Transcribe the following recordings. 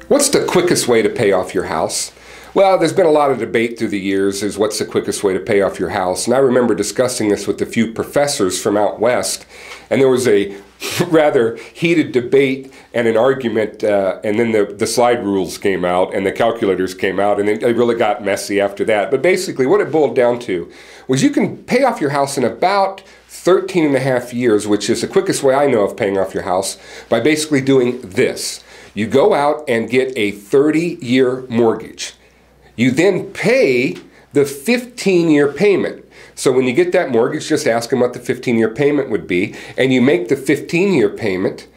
What's the quickest way to pay off your house? Well, there's been a lot of debate through the years as what's the quickest way to pay off your house. And I remember discussing this with a few professors from out west, and there was a rather heated debate and an argument, and then the slide rules came out and the calculators came out, and it really got messy after that. But basically what it boiled down to was you can pay off your house in about 13 and a half years, which is the quickest way I know of paying off your house, by basically doing this. You go out and get a 30-year mortgage. You then pay the 15-year payment. So when you get that mortgage, just ask them what the 15-year payment would be, and you make the 15-year payment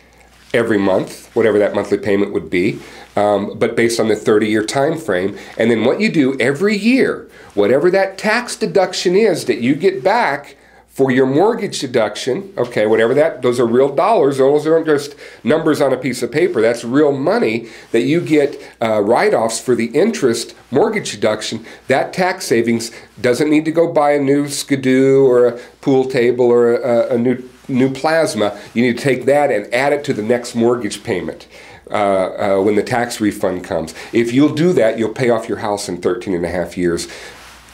every month, whatever that monthly payment would be, but based on the 30-year time frame. And then what you do every year, whatever that tax deduction is that you get back for your mortgage deduction, okay, whatever that, those are real dollars, those aren't just numbers on a piece of paper, that's real money that you get write-offs for the interest mortgage deduction. That tax savings doesn't need to go buy a new skidoo or a pool table or a new plasma. You need to take that and add it to the next mortgage payment when the tax refund comes. If you'll do that, you'll pay off your house in 13 and a half years.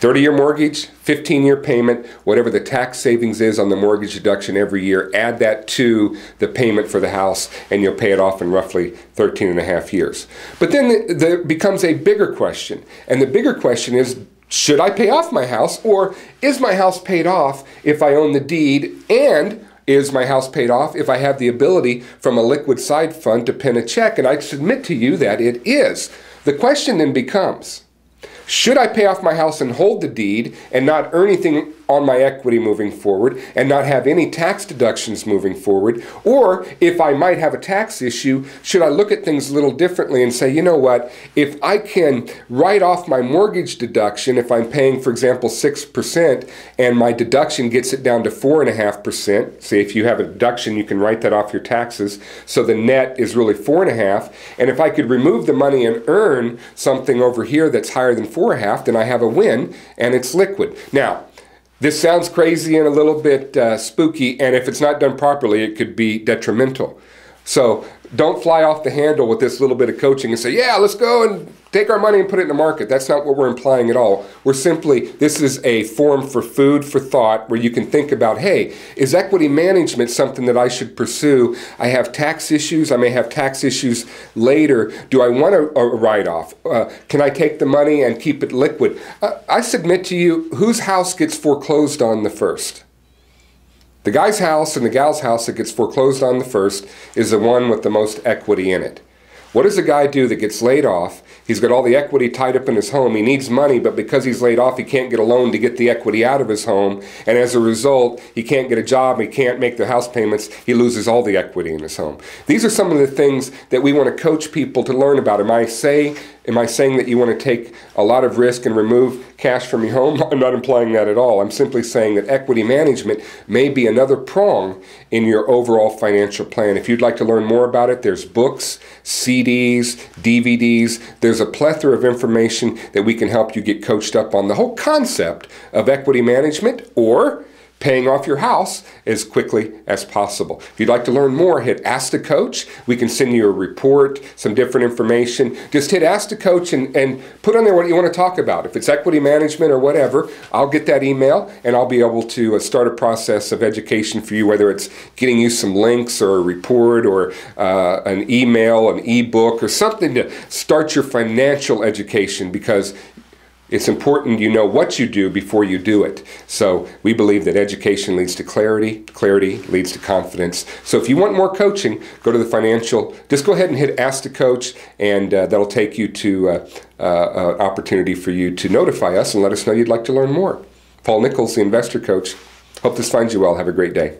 30-year mortgage, 15-year payment, whatever the tax savings is on the mortgage deduction every year, add that to the payment for the house, and you'll pay it off in roughly 13 and a half years. But then there becomes a bigger question, and the bigger question is, should I pay off my house, or is my house paid off if I own the deed, and is my house paid off if I have the ability from a liquid side fund to pen a check? And I submit to you that it is. The question then becomes, should I pay off my house and hold the deed and not earn anything on my equity moving forward and not have any tax deductions moving forward? Or if I might have a tax issue, should I look at things a little differently and say, you know what, if I can write off my mortgage deduction, if I'm paying, for example, 6% and my deduction gets it down to 4.5%, say if you have a deduction, you can write that off your taxes, so the net is really 4.5%, and if I could remove the money and earn something over here that's higher than 4.5%, then I have a win and it's liquid. Now, this sounds crazy and a little bit spooky, and if it's not done properly, it could be detrimental. So don't fly off the handle with this little bit of coaching and say, yeah, let's go and take our money and put it in the market. That's not what we're implying at all. We're simply, this is a forum for food for thought where you can think about, hey, is equity management something that I should pursue? I have tax issues. I may have tax issues later. Do I want a write-off? Can I take the money and keep it liquid? I submit to you, whose house gets foreclosed on the first? The guy's house and the gal's house that gets foreclosed on the first is the one with the most equity in it. What does a guy do that gets laid off? He's got all the equity tied up in his home. He needs money, but because he's laid off, he can't get a loan to get the equity out of his home. And as a result, he can't get a job. He can't make the house payments. He loses all the equity in his home. These are some of the things that we want to coach people to learn about. Am I saying that you want to take a lot of risk and remove cash from your home? I'm not implying that at all. I'm simply saying that equity management may be another prong in your overall financial plan. If you'd like to learn more about it, there's books, CDs, DVDs. There's a plethora of information that we can help you get coached up on the whole concept of equity management or paying off your house as quickly as possible. If you'd like to learn more, hit Ask the Coach. We can send you a report, some different information. Just hit Ask the Coach and put on there what you want to talk about. If it's equity management or whatever, I'll get that email and I'll be able to start a process of education for you, whether it's getting you some links or a report or an email, an ebook, or something to start your financial education, because it's important you know what you do before you do it. So we believe that education leads to clarity, clarity leads to confidence. So if you want more coaching, go to the financial, just go ahead and hit Ask the Coach, and that'll take you to an opportunity for you to notify us and let us know you'd like to learn more. Paul Nichols, the Investor Coach. Hope this finds you well. Have a great day.